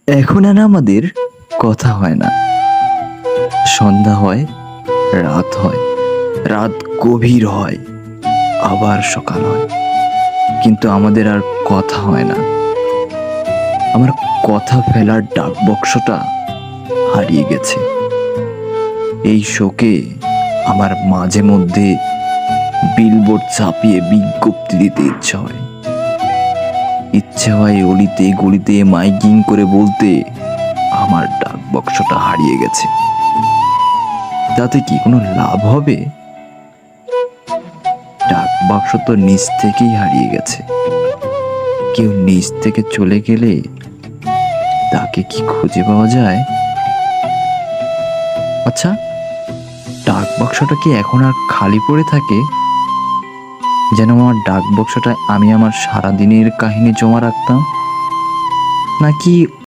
এখন আর আমাদের কথা হয় না। সন্ধ্যা হয়, রাত হয়, রাত গভীর হয়, আবার সকাল হয়, কিন্তু আমাদের আর কথা হয় না। আমার কথা ফেলার ডাক বক্সটা হারিয়ে গেছে। এই শোকে আমার মাঝে মধ্যে বিলবোর্ড ছাপিয়ে বিজ্ঞপ্তি দিতে ইচ্ছে হয় অলিতে গলিতে মাইকিং করে বলতে, আমার ডাক বক্সটা হারিয়ে গেছে। তাতে কি কোনো লাভ হবে? ডাক বাক্স তো নিচ থেকেই হারিয়ে গেছে। কেউ নিচ থেকে চলে গেলে তাকে কি খুঁজে পাওয়া যায়? আচ্ছা, ডাক বাক্সটা কি এখন আর খালি পড়ে থাকে? যেন আমার ডাক বাক্সটায় আমি আমার সারাদিনের কাহিনী জমা রাখতাম, নাকি